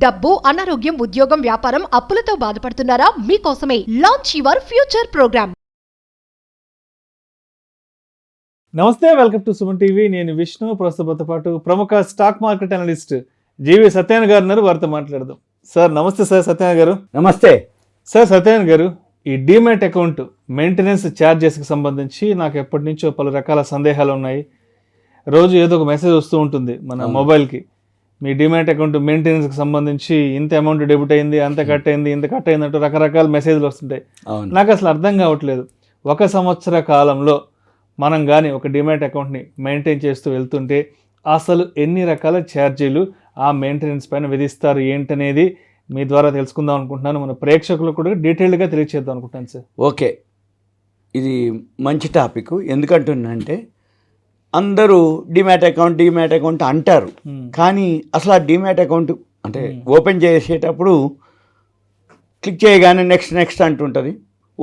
డబ్బు, అనారోగ్యం, ఉద్యోగం, వ్యాపారం, అప్పులతో బాధపడుతున్నారా? మీకోసమే లాంచ్ యువర్ ఫ్యూచర్ ప్రోగ్రామ్. నమస్తే, వెల్కమ్ టు సుమన్ టీవీ. నేను విష్ణు. ప్రస్తుతంతో పాటు ప్రముఖ స్టాక్ మార్కెట్ అనలిస్ట్ జీవి సత్యనారాయణ గారు ఉన్నారు. వారితో మాట్లాడదాం. సార్ నమస్తే. సార్ సత్యనారాయణ గారు నమస్తే. సార్ సత్యనారాయణ గారు, ఈ డీమ్యాట్ అకౌంట్ మెయింటెనెన్స్ ఛార్జెస్కి సంబంధించి నాకు ఎప్పటి నుంచో పలు రకాల సందేహాలు ఉన్నాయి. రోజు ఏదో ఒక మెసేజ్ వస్తూ ఉంటుంది మన మొబైల్కి, మీ డీమ్యాట్ అకౌంట్ మెయింటెనెన్స్కి సంబంధించి ఇంత అమౌంట్ డెబిట్ అయింది, అంత కట్ అయింది, ఇంత కట్ అయింది అంటూ రకరకాల మెసేజ్లు వస్తుంటాయి. నాకు అసలు అర్థం కావట్లేదు. 1 సంవత్సర కాలంలో మనం కానీ ఒక డీమ్యాట్ అకౌంట్ని మెయింటైన్ చేస్తూ వెళ్తుంటే అసలు ఎన్ని రకాల ఛార్జీలు ఆ మెయింటెనెన్స్ పైన విధిస్తారు ఏంటనేది మీ ద్వారా తెలుసుకుందాం అనుకుంటున్నాను. మన ప్రేక్షకులకు కూడా డీటెయిల్డ్గా తెలియచేద్దాం అనుకుంటున్నాను సార్. ఓకే, ఇది మంచి టాపిక్. ఎందుకంటున్నానంటే అందరూ డిమ్యాట్ అకౌంట్ అంటారు, కానీ అసలు ఆ డిమ్యాట్ అకౌంట్ అంటే ఓపెన్ చేసేటప్పుడు క్లిక్ చేయగానే నెక్స్ట్ అంటుంటుంది.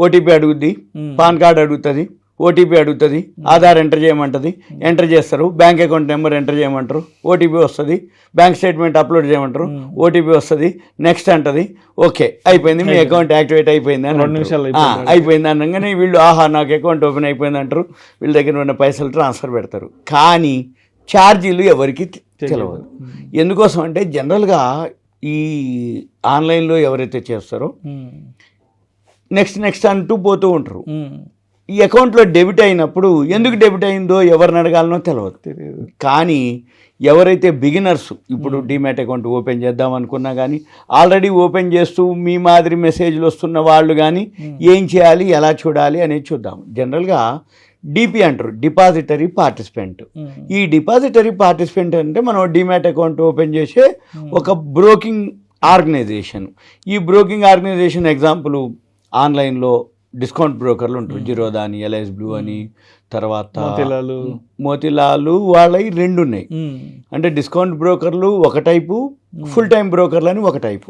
ఓటీపీ అడుగుద్ది, పాన్ కార్డ్ అడుగుతుంది, ఓటీపీ అడుగుతుంది, ఆధార్ ఎంటర్ చేయమంటుంది, ఎంటర్ చేస్తారు, బ్యాంక్ అకౌంట్ నెంబర్ ఎంటర్ చేయమంటారు, ఓటీపీ వస్తుంది, బ్యాంక్ స్టేట్మెంట్ అప్లోడ్ చేయమంటారు, ఓటీపీ వస్తుంది, నెక్స్ట్ అంటది. ఓకే, అయిపోయింది, మీ అకౌంట్ యాక్టివేట్ అయిపోయింది అని 2 నిమిషాలు అయిపోయింది అనగానే వీళ్ళు ఆహా నాకు అకౌంట్ ఓపెన్ అయిపోయింది అంటారు. వీళ్ళ దగ్గర ఉన్న పైసలు ట్రాన్స్ఫర్ పెడతారు. కానీ ఛార్జీలు ఎవరికి తెలియదు. ఎందుకోసం అంటే జనరల్గా ఈ ఆన్లైన్లో ఎవరైతే చేస్తారో నెక్స్ట్ అంటూ పోతూ ఉంటారు. ఈ అకౌంట్లో డెబిట్ అయినప్పుడు ఎందుకు డెబిట్ అయిందో ఎవరిని అడగాలనో తెలియదు. కానీ ఎవరైతే బిగినర్స్ ఇప్పుడు డీమ్యాట్ అకౌంట్ ఓపెన్ చేద్దాం అనుకున్నా కానీ ఆల్రెడీ ఓపెన్ చేస్తూ మీ మాదిరి మెసేజ్లు వస్తున్న వాళ్ళు కానీ ఏం చేయాలి, ఎలా చూడాలి అనేది చూద్దాం. జనరల్గా డిపి అంటారు, డిపాజిటరీ పార్టిసిపెంట్. ఈ డిపాజిటరీ పార్టిసిపెంట్ అంటే మనం డీమ్యాట్ అకౌంట్ ఓపెన్ చేసే ఒక బ్రోకింగ్ ఆర్గనైజేషన్. ఈ బ్రోకింగ్ ఆర్గనైజేషన్ ఎగ్జాంపుల్ ఆన్లైన్లో డిస్కౌంట్ బ్రోకర్లు ఉంటారు, జిరోదా అని, ఎల్ఐఎస్ బ్లూ అని, తర్వాత మోతిలాలు, వాళ్ళవి 2 ఉన్నాయి. అంటే డిస్కౌంట్ బ్రోకర్లు ఒక టైపు, ఫుల్ టైం బ్రోకర్లు అని ఒక టైపు.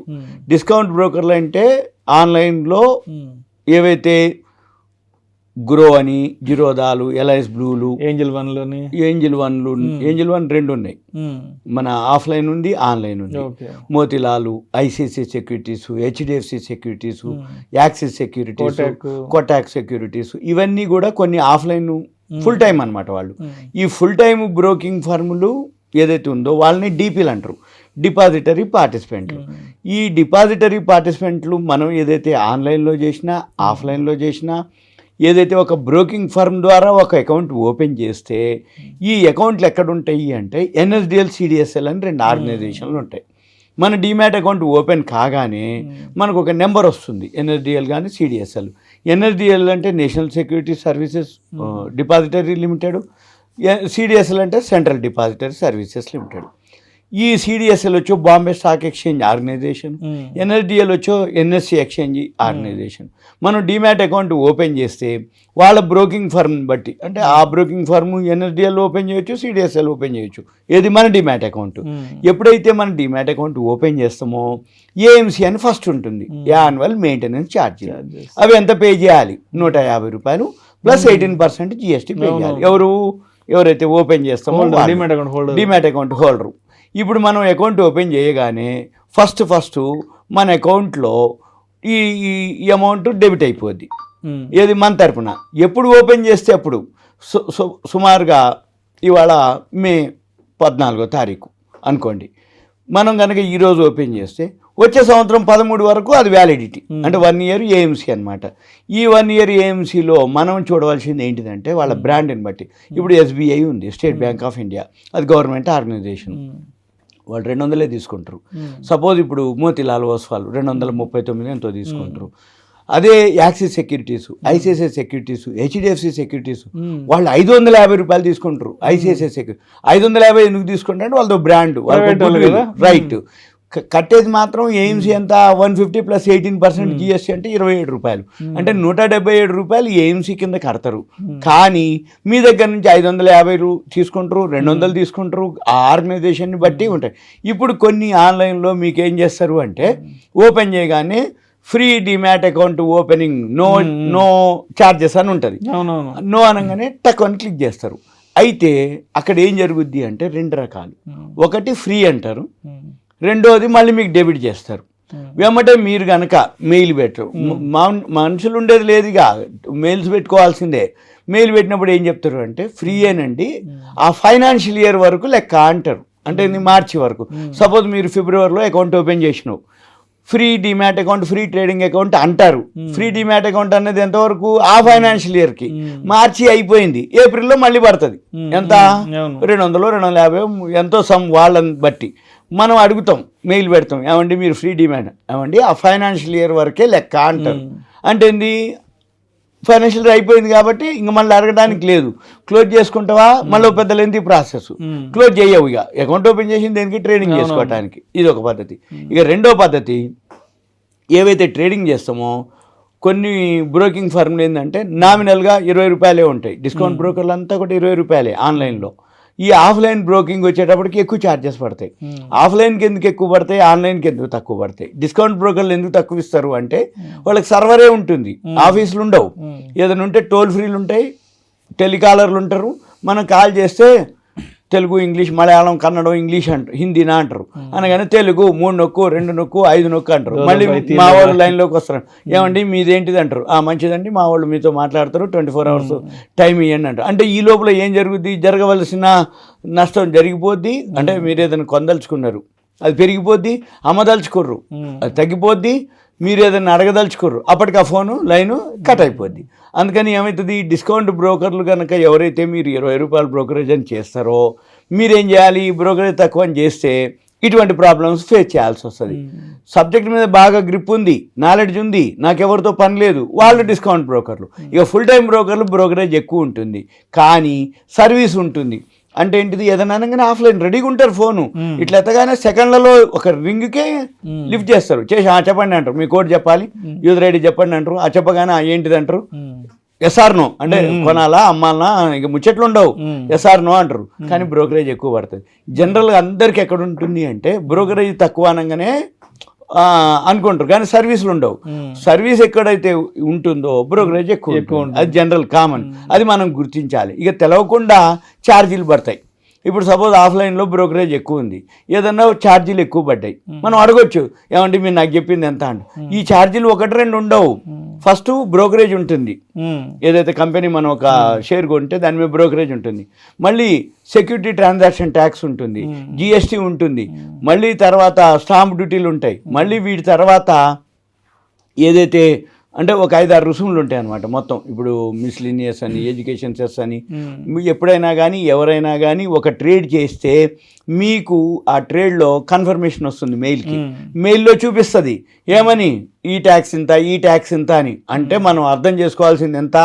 డిస్కౌంట్ బ్రోకర్లు అంటే ఆన్లైన్లో ఏవైతే గ్రో అని, జిరోదాలు, ఎల్ఐఎస్ బ్లూలు, ఏంజిల్ 1 2 ఉన్నాయి. మన ఆఫ్లైన్ ఉంది, ఆన్లైన్ ఉంది. Motilal, ICICI securities, HDFC securities, Axis securities, Kotak securities, ఇవన్నీ కూడా కొన్ని ఆఫ్లైన్ ఫుల్ టైం అనమాట. వాళ్ళు ఈ ఫుల్ టైం బ్రోకింగ్ ఫర్ములు ఏదైతే ఉందో వాళ్ళని డిపిలు అంటారు, డిపాజిటరీ పార్టిసిపెంట్లు. ఈ డిపాజిటరీ పార్టిసిపెంట్లు మనం ఏదైతే ఆన్లైన్లో చేసినా, ఆఫ్లైన్లో చేసినా, ఏదైతే ఒక బ్రోకింగ్ ఫర్మ్ ద్వారా ఒక అకౌంట్ ఓపెన్ చేస్తే ఈ అకౌంట్లు ఎక్కడుంటాయి అంటే ఎన్ఎస్డిఎల్, సిడిఎస్ఎల్ అని 2 ఆర్గనైజేషన్లు ఉంటాయి. మన డీమ్యాట్ అకౌంట్ ఓపెన్ కాగానే మనకు ఒక నెంబర్ వస్తుంది, ఎన్ఎస్డిఎల్ కానీ సిడిఎస్ఎల్. ఎన్ఎస్డిఎల్ అంటే national security services depository limited, CDSL అంటే సెంట్రల్ డిపాజిటరీ సర్వీసెస్ లిమిటెడ్. ఈ సిడిఎస్ఎల్ వచ్చో Bombay stock exchange organisation, NSDL వచ్చో ఎన్ఎస్సి ఎక్స్చేంజ్ ఆర్గనైజేషన్. మనం డీమ్యాట్ అకౌంట్ ఓపెన్ చేస్తే వాళ్ళ బ్రోకింగ్ ఫర్మ్ బట్టి, అంటే ఆ బ్రోకింగ్ ఫర్మ్ ఎన్ఎస్డిఎల్ ఓపెన్ చేయొచ్చు, సిడిఎస్ఎల్ ఓపెన్ చేయొచ్చు, ఏది మన డీమ్యాట్ అకౌంట్. ఎప్పుడైతే మనం డీమ్యాట్ అకౌంట్ ఓపెన్ చేస్తామో ఏఎంసీ అని ఫస్ట్ ఉంటుంది, యాన్యువల్ మెయింటెనెన్స్ ఛార్జీ. అవి ఎంత పే చేయాలి? 150 రూపాయలు ప్లస్ 18% జిఎస్టీ పే చేయాలి. ఎవరైతే ఓపెన్ చేస్తామో డీమ్యాట్ అకౌంట్ హోల్డరు. ఇప్పుడు మనం అకౌంట్ ఓపెన్ చేయగానే ఫస్ట్ మన అకౌంట్లో ఈ అమౌంట్ డెబిట్ అయిపోద్ది. ఏది మన తరపున. ఎప్పుడు ఓపెన్ చేస్తే అప్పుడు సుమారుగా ఇవాళ మే 14వ తారీఖు అనుకోండి. మనం కనుక ఈరోజు ఓపెన్ చేస్తే వచ్చే సంవత్సరం 13 వరకు అది వ్యాలిడిటీ, అంటే 1 ఇయర్ ఏఎంసీ అనమాట. ఈ 1 ఇయర్ ఏఎంసీలో మనం చూడవలసింది ఏంటిదంటే వాళ్ళ బ్రాండ్ని బట్టి. ఇప్పుడు ఎస్బీఐ ఉంది, స్టేట్ బ్యాంక్ ఆఫ్ ఇండియా, అది గవర్నమెంట్ ఆర్గనైజేషన్, వాళ్ళు 200 తీసుకుంటారు. సపోజ్ ఇప్పుడు మోతిలాల్ ఓస్వాల్ 239 ఎంతో తీసుకుంటారు. అదే axis securities, ICICI securities, HDFC securities వాళ్ళు 550 రూపాయలు తీసుకుంటారు. ఐసిఐసిఐ సెక్యూరిటీ 550 ఎందుకు తీసుకుంటారంటే వాళ్ళతో బ్రాండ్, రైట్. కట్టేది మాత్రం ఏఎంసీ ఎంత 150 ప్లస్ 18% జిఎస్టీ అంటే 27 రూపాయలు. అంటే 177 రూపాయలు ఏఎంసీ కింద కడతారు. కానీ మీ దగ్గర నుంచి 550 తీసుకుంటారు, 200 తీసుకుంటారు, ఆ ఆర్గనైజేషన్ని బట్టి ఉంటాయి. ఇప్పుడు కొన్ని ఆన్లైన్లో మీకు ఏం చేస్తారు అంటే ఓపెన్ చేయగానే free demat account opening, no charges అని ఉంటుంది. నో అనగానే టక్ అని క్లిక్ చేస్తారు. అయితే అక్కడ ఏం జరుగుద్ది అంటే 2 రకాలు. ఒకటి ఫ్రీ అంటారు, రెండోది మళ్ళీ మీకు డెబిట్ చేస్తారు. వెంబటే మీరు కనుక మెయిల్ పెట్టరు, మనుషులు ఉండేది లేదుగా, మెయిల్స్ పెట్టుకోవాల్సిందే. మెయిల్ పెట్టినప్పుడు ఏం చెప్తారు అంటే ఫ్రీయేనండి, ఆ ఫైనాన్షియల్ ఇయర్ వరకు లెక్క అంటారు. అంటే మార్చి వరకు. సపోజ్ మీరు ఫిబ్రవరిలో అకౌంట్ ఓపెన్ చేసినావు, free demat account, free trading account అంటారు. ఫ్రీ డిమాట్ అకౌంట్ అనేది ఎంతవరకు? ఆ ఫైనాన్షియల్ ఇయర్కి. మార్చి అయిపోయింది, ఏప్రిల్లో మళ్ళీ పడుతుంది. ఎంత? 200, 250 ఎంతో సమ్ వాళ్ళని బట్టి మనం అడుగుతాం, మెయిల్ పెడతాం, ఏమండి మీరు ఫ్రీ డిమాట్, ఏమండి ఆ ఫైనాన్షియల్ ఇయర్ వరకే లెక్క అంటారు. అంటే ఏంది? ఫైనాన్షియల్ ఇయర్ అయిపోయింది కాబట్టి ఇంక మళ్ళీ అడగడానికి లేదు. క్లోజ్ చేసుకుంటావా? మళ్ళీ పెద్ద లెంతీ ప్రాసెస్, క్లోజ్ చేయవు. ఇక అకౌంట్ ఓపెన్ చేసింది దేనికి? ట్రేడింగ్ చేసుకోవడానికి. ఇది ఒక పద్ధతి. ఇక రెండో పద్ధతి, ఏవైతే ట్రేడింగ్ చేస్తామో కొన్ని బ్రోకింగ్ ఫర్మ్లు ఏంటంటే నామినల్గా 20 రూపాయలే ఉంటాయి. డిస్కౌంట్ బ్రోకర్లు అంతా కూడా 20 రూపాయలే ఆన్లైన్లో. ఈ ఆఫ్లైన్ బ్రోకింగ్ వచ్చేటప్పటికి ఎక్కువ ఛార్జెస్ పడతాయి. ఆఫ్లైన్కి ఎందుకు ఎక్కువ పడతాయి, ఆన్లైన్కి ఎందుకు తక్కువ పడతాయి? డిస్కౌంట్ బ్రోకర్లు ఎందుకు తక్కువ ఇస్తారు అంటే వాళ్ళకి సర్వరే ఉంటుంది, ఆఫీసులు ఉండవు. ఏదైనా ఉంటే టోల్ ఫ్రీలు ఉంటాయి, టెలికాలర్లు ఉంటారు. మనం కాల్ చేస్తే తెలుగు, ఇంగ్లీష్, మలయాళం, కన్నడం, ఇంగ్లీష్ అంటారు, హిందీనా అంటారు. అనగానే తెలుగు 3 నొక్కు, 2 నొక్కు, 5 నొక్కు అంటారు. మళ్ళీ మా వాళ్ళు లైన్లోకి వస్తారు, ఏమండి మీదేంటిది అంటారు. మంచిదండి, మా వాళ్ళు మీతో మాట్లాడతారు, 24 hours టైం ఇవ్వండి అంటారు. అంటే ఈ లోపల ఏం జరుగుద్ది? జరగవలసిన నష్టం జరిగిపోద్ది. అంటే మీరు ఏదైనా కొందలుచుకున్నారు, అది పెరిగిపోద్ది. అమ్మదలుచుకోర్రు, అది తగ్గిపోద్ది. మీరు ఏదైనా అడగదలుచుకోర్రు, అప్పటికి ఆ ఫోను లైను కట్ అయిపోద్ది. అందుకని ఏమవుతుంది? డిస్కౌంట్ బ్రోకర్లు కనుక ఎవరైతే మీరు 20 రూపాయల బ్రోకరేజ్ అని చేస్తారో మీరేం చేయాలి? బ్రోకరేజ్ తక్కువ అని చేస్తే ఇటువంటి ప్రాబ్లమ్స్ ఫేస్ చేయాల్సి వస్తుంది. సబ్జెక్ట్ మీద బాగా గ్రిప్ ఉంది, నాలెడ్జ్ ఉంది, నాకెవరితో పని లేదు, వాళ్ళు డిస్కౌంట్ బ్రోకర్లు. ఇక ఫుల్ టైం బ్రోకర్లు బ్రోకరేజ్ ఎక్కువ ఉంటుంది కానీ సర్వీస్ ఉంటుంది. అంటే ఏంటిది? ఏదైనా అనగానే ఆఫ్లైన్ రెడీగా ఉంటారు, ఫోను ఇట్లా ఎత్తగానే సెకండ్లలో ఒక రింగ్కే లిఫ్ట్ చేస్తారు, చేసి చెప్పండి అంటారు, మీ కోడ్ చెప్పాలి, యూజర్ ఐడి చెప్పండి అంటారు. చెప్పగానే ఏంటిది అంటారు, ఎస్ఆర్ నో అంటే కొనాలా అమ్మాలనా, ఇక ముచ్చట్లు ఉండవు, ఎస్ఆర్ నో అంటారు. కానీ బ్రోకరేజ్ ఎక్కువ పడుతుంది. జనరల్గా అందరికి ఎక్కడ ఉంటుంది అంటే బ్రోకరేజ్ తక్కువ అనగానే అనుకుంటారు కానీ సర్వీసులు ఉండవు. సర్వీస్ ఎక్కడైతే ఉంటుందో బ్రోకరేజ్ ఎక్కువ ఉంటుంది. అది జనరల్ కామన్, అది మనం గుర్తించాలి. ఇక తెలవకుండా ఛార్జీలు పడతాయి. ఇప్పుడు సపోజ్ ఆఫ్లైన్లో బ్రోకరేజ్ ఎక్కువ ఉంది, ఏదన్నా ఛార్జీలు ఎక్కువ పడ్డాయి, మనం అడగొచ్చు, ఏమంటే మీరు నాకు చెప్పింది ఎంత అంట. ఈ ఛార్జీలు 1-2 ఉండవు. ఫస్ట్ బ్రోకరేజ్ ఉంటుంది, ఏదైతే కంపెనీ మనం ఒక షేర్ కొంటే దాని మీద బ్రోకరేజ్ ఉంటుంది. మళ్ళీ సెక్యూరిటీ ట్రాన్సాక్షన్ ట్యాక్స్ ఉంటుంది, జిఎస్టీ ఉంటుంది, మళ్ళీ తర్వాత స్టాంప్ డ్యూటీలు ఉంటాయి, మళ్ళీ వీటి తర్వాత ఏదైతే అంటే ఒక 5-6 రుసుములు ఉంటాయి అన్నమాట మొత్తం. ఇప్పుడు మిస్లీనియస్ అని, ఎడ్యుకేషన్ సెస్ అని, ఎప్పుడైనా కానీ ఎవరైనా కానీ ఒక ట్రేడ్ చేస్తే మీకు ఆ ట్రేడ్లో కన్ఫర్మేషన్ వస్తుంది మెయిల్కి. మెయిల్లో చూపిస్తుంది ఏమని, ఈ ట్యాక్స్ ఇంత, ఈ ట్యాక్స్ ఇంత అని. అంటే మనం అర్థం చేసుకోవాల్సింది ఎంత,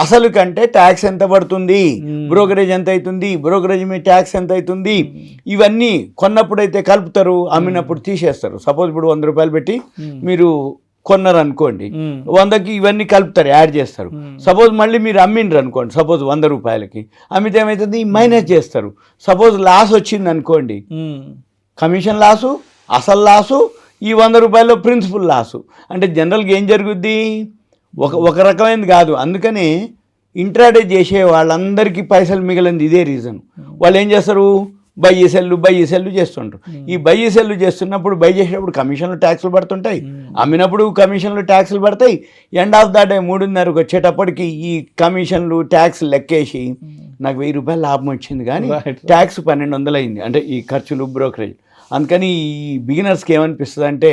అసలు కంటే ట్యాక్స్ ఎంత పడుతుంది, బ్రోకరేజ్ ఎంత అవుతుంది, బ్రోకరేజ్ మీద ట్యాక్స్ ఎంత అవుతుంది, ఇవన్నీ కొన్నప్పుడైతే కలుపుతారు, అమ్మినప్పుడు తీసేస్తారు. సపోజ్ ఇప్పుడు 100 రూపాయలు పెట్టి మీరు కొన్నారు అనుకోండి, 100కి ఇవన్నీ కలుపుతారు, యాడ్ చేస్తారు. సపోజ్ మళ్ళీ మీరు అమ్మిండ్రు అనుకోండి, సపోజ్ 100 రూపాయలకి అమ్మితే ఏమవుతుంది, మైనస్ చేస్తారు. సపోజ్ లాస్ వచ్చింది అనుకోండి, కమిషన్ లాసు, అసలు లాసు, ఈ 100 రూపాయల్లో ప్రిన్సిపల్ లాసు. అంటే జనరల్గా ఏం జరుగుద్ది, ఒక రకమైనది కాదు. అందుకనే ఇంట్రాడే చేసే వాళ్ళందరికీ పైసలు మిగిలింది ఇదే రీజన్. వాళ్ళు ఏం చేస్తారు, బై సెల్లు చేస్తుంటారు. ఈ బై సెల్లు చేస్తున్నప్పుడు, బై చేసేటప్పుడు కమిషన్లు ట్యాక్సులు పడుతుంటాయి, అమ్మినప్పుడు కమిషన్లు ట్యాక్సులు పడతాయి. ఎండ్ ఆఫ్ ద డే 3:30కి వచ్చేటప్పటికి ఈ కమిషన్లు ట్యాక్స్ లెక్కేసి నాకు 1000 రూపాయలు లాభం వచ్చింది కానీ ట్యాక్స్ 1200 అయింది. అంటే ఈ ఖర్చులు, బ్రోకరేజ్. అందుకని ఈ బిగినర్స్కి ఏమనిపిస్తుంది అంటే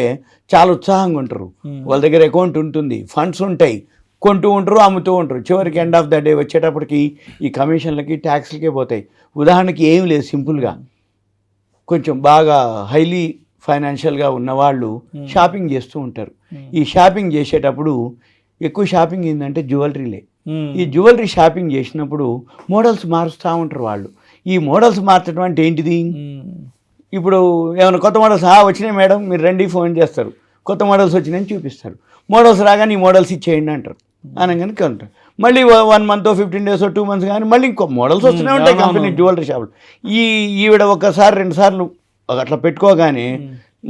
చాలా ఉత్సాహంగా ఉంటారు, వాళ్ళ దగ్గర అకౌంట్ ఉంటుంది, ఫండ్స్ ఉంటాయి, కొంటూ ఉంటారు, అమ్ముతూ ఉంటారు. చివరికి ఎండ్ ఆఫ్ ద డే వచ్చేటప్పటికి ఈ కమిషన్లకి, ట్యాక్స్లకే పోతాయి. ఉదాహరణకి ఏం లేదు, సింపుల్గా కొంచెం బాగా హైలీ ఫైనాన్షియల్గా ఉన్నవాళ్ళు షాపింగ్ చేస్తూ ఉంటారు. ఈ షాపింగ్ చేసేటప్పుడు ఎక్కువ షాపింగ్ ఏంటంటే జ్యువెలరీలే. ఈ జ్యువెలరీ షాపింగ్ చేసినప్పుడు మోడల్స్ మారుస్తూ ఉంటారు వాళ్ళు. ఈ మోడల్స్ మార్చడం అంటే ఏంటిది, ఇప్పుడు ఏమైనా కొత్త మోడల్స్ వచ్చినాయి మేడం మీరు రండి ఫోన్ చేస్తారు, కొత్త మోడల్స్ వచ్చినాయని చూపిస్తారు. మోడల్స్ రాగానే ఈ మోడల్స్ ఇచ్చేయండి అంటారు, అనగానే కొంటారు. మళ్ళీ 1 month 15 days 2 months కానీ మళ్ళీ ఇంకో మోడల్స్ వస్తూనే ఉంటాయి కంపెనీ జ్యువెలరీ షాపులు. ఈవిడ 1-2 సార్లు అట్లా పెట్టుకోగానే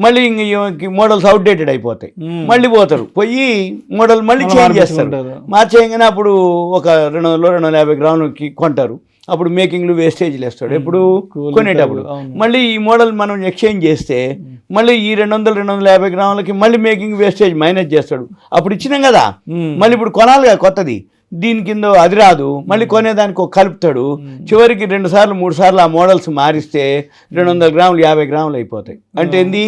మళ్ళీ ఇంక మోడల్స్ అవుట్డేటెడ్ అయిపోతాయి, మళ్ళీ పోతారు, పోయి మోడల్ మళ్ళీ చేంజ్ చేస్తారు. మార్చేయగానే అప్పుడు ఒక 200-250 గ్రాములకి కొంటారు. అప్పుడు మేకింగ్లు వేస్టేజ్లు వేస్తాడు ఎప్పుడు కొనేటప్పుడు. మళ్ళీ ఈ మోడల్ మనం ఎక్స్చేంజ్ చేస్తే మళ్ళీ ఈ 250 గ్రాములకి మళ్ళీ మేకింగ్ వేస్టేజ్ మైనస్ చేస్తాడు. అప్పుడు ఇచ్చినాం కదా, మళ్ళీ ఇప్పుడు కొనాలి కదా కొత్తది, దీని కింద అది రాదు, మళ్ళీ కొనేదానికి ఒక కలుపుతాడు. చివరికి 2 సార్లు 3 సార్లు ఆ మోడల్స్ మారిస్తే 200 గ్రాములు 50 గ్రాములు అయిపోతాయి. అంటే ఏంది,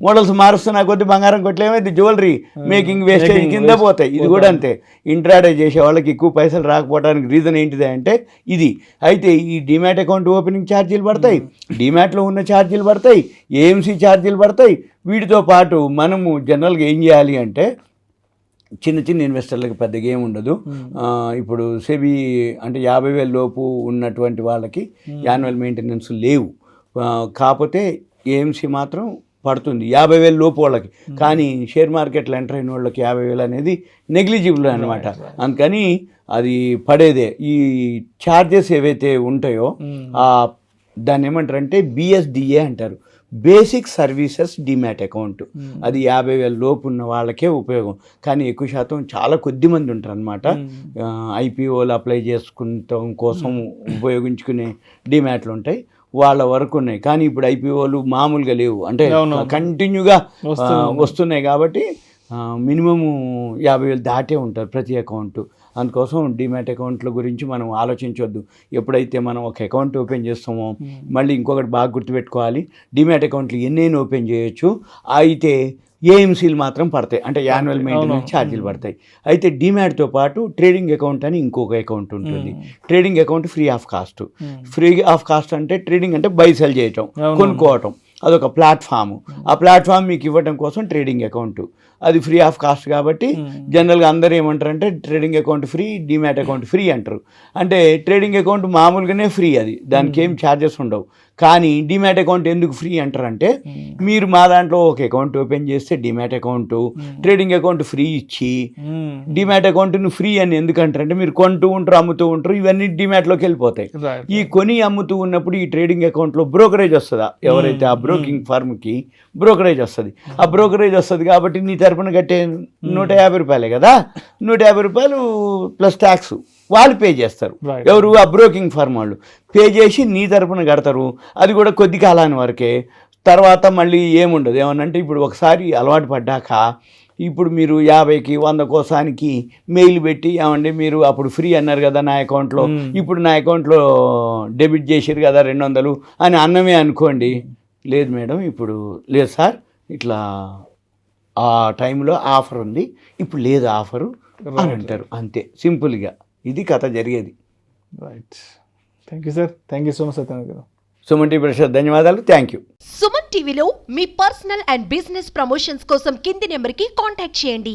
మోడల్స్ మారుస్తున్నా కొద్ది బంగారం కొట్లేమైంది, జ్యువెలరీ మేకింగ్ వేస్టేజ్ కింద పోతాయి. ఇది కూడా అంతే. ఇంట్రాడే చేసే వాళ్ళకి ఎక్కువ పైసలు రాకపోవడానికి రీజన్ ఏంటిది అంటే ఇది. అయితే ఈ డిమాట్ అకౌంట్ ఓపెనింగ్ ఛార్జీలు పడతాయి, డిమాట్లో ఉన్న ఛార్జీలు పడతాయి, ఏఎంసీ ఛార్జీలు పడతాయి. వీటితో పాటు మనము జనరల్గా ఏం చేయాలి అంటే, చిన్న చిన్న ఇన్వెస్టర్లకు పెద్దగా ఏమి ఉండదు. ఇప్పుడు సెబీ అంటే 50,000 లోపు ఉన్నటువంటి వాళ్ళకి యాన్యువల్ మెయింటెనెన్స్ లేవు, కాకపోతే ఏఎంసీ మాత్రం పడుతుంది 50,000 లోపు వాళ్ళకి. కానీ షేర్ మార్కెట్లో ఎంటర్ అయిన వాళ్ళకి 50,000 అనేది నెగ్లిజిబుల్ అనమాట. అందుకని అది పడేదే. ఈ ఛార్జెస్ ఏవైతే ఉంటాయో దాన్ని ఏమంటారంటే BSDA అంటారు, బేసిక్ సర్వీసెస్ డిమాట్ అకౌంట్. అది 50,000 లోపు ఉన్న వాళ్ళకే ఉపయోగం. కానీ ఎక్కువ శాతం చాలా కొద్ది మంది ఉంటారు అనమాట IPOలు అప్లై చేసుకుంటాం కోసం ఉపయోగించుకునే డిమాట్లు ఉంటాయి, వాళ్ళ వరకు ఉన్నాయి. కానీ ఇప్పుడు IPOలు మామూలుగా లేవు, అంటే కంటిన్యూగా వస్తున్నాయి. కాబట్టి మినిమము 50,000 దాటే ఉంటారు ప్రతి అకౌంట్. అందుకోసం డిమాట్ అకౌంట్ల గురించి మనం ఆలోచించవద్దు. ఎప్పుడైతే మనం ఒక అకౌంట్ ఓపెన్ చేస్తామో మళ్ళీ ఇంకొకటి బాగా గుర్తుపెట్టుకోవాలి, డిమాట్ అకౌంట్లు ఎన్నైనా ఓపెన్ చేయొచ్చు, అయితే ఏఎంసీలు మాత్రం పడతాయి, అంటే యాన్యువల్ మెయింటెనెన్స్ ఛార్జీలు పడతాయి. అయితే డిమాట్తో పాటు ట్రేడింగ్ అకౌంట్ అని ఇంకొక అకౌంట్ ఉంటుంది. Trading account free of cost. Free of cost అంటే ట్రేడింగ్ అంటే బై సెల్ చేయటం, కొనుక్కోవటం, అదొక ప్లాట్ఫామ్. ఆ ప్లాట్ఫామ్ మీకు ఇవ్వడం కోసం ట్రేడింగ్ అకౌంట్, అది ఫ్రీ ఆఫ్ కాస్ట్. కాబట్టి జనరల్గా అందరూ ఏమంటారంటే trading account free, demat account free అంటారు. అంటే ట్రేడింగ్ అకౌంట్ మామూలుగానే ఫ్రీ, అది దానికి ఏం ఛార్జెస్ ఉండవు. కానీ డిమాట్ అకౌంట్ ఎందుకు ఫ్రీ అంటారంటే, మీరు మా దాంట్లో ఒక అకౌంట్ ఓపెన్ చేస్తే demat account, trading account free ఇచ్చి, డిమాట్ అకౌంట్ను ఫ్రీ అని ఎందుకంటారంటే మీరు కొంటూ ఉంటారు, అమ్ముతూ ఉంటారు, ఇవన్నీ డిమాట్లోకి వెళ్ళిపోతాయి. ఈ కొని అమ్ముతూ ఉన్నప్పుడు ఈ ట్రేడింగ్ అకౌంట్లో బ్రోకరేజ్ వస్తుందా, ఎవరైతే ఆ బ్రోకింగ్ ఫర్మ్కి బ్రోకరేజ్ వస్తుంది. ఆ బ్రోకరేజ్ వస్తుంది కాబట్టి నీ తరపున కట్టే 150 రూపాయలే కదా, 150 రూపాయలు ప్లస్ ట్యాక్స్ వాళ్ళు పే చేస్తారు. ఎవరు, ఆ బ్రోకింగ్ ఫర్మ్ వాళ్ళు పే చేసి నీ తరపున కడతారు. అది కూడా కొద్ది కాలాని వరకే, తర్వాత మళ్ళీ ఏముండదు. ఏమనంటే ఇప్పుడు ఒకసారి అలవాటు పడ్డాక ఇప్పుడు మీరు 50కి 100 కోసానికి మెయిల్ పెట్టి, ఏమండి మీరు అప్పుడు ఫ్రీ అన్నారు కదా నా అకౌంట్లో, ఇప్పుడు నా అకౌంట్లో డెబిట్ చేసారు కదా 200 అని అన్నమే అనుకోండి. లేదు మేడం, ఇప్పుడు లేదు సార్, ఇట్లా ఆ టైంలో ఆఫర్ ఉంది, ఇప్పుడు లేదు ఆఫరు అని అంటారు. అంతే సింపుల్గా ఇది కథ జరిగేది. Right, thank you sir, thank you so much Satyanarayana గారు. సుమన్ టీవీ ప్రసాద్ ధన్యవాదాలు, థ్యాంక్ యూ. సుమన్ టీవీలో మీ పర్సనల్ అండ్ బిజినెస్ ప్రమోషన్స్ కోసం కింది నెంబర్కి కాంటాక్ట్ చేయండి.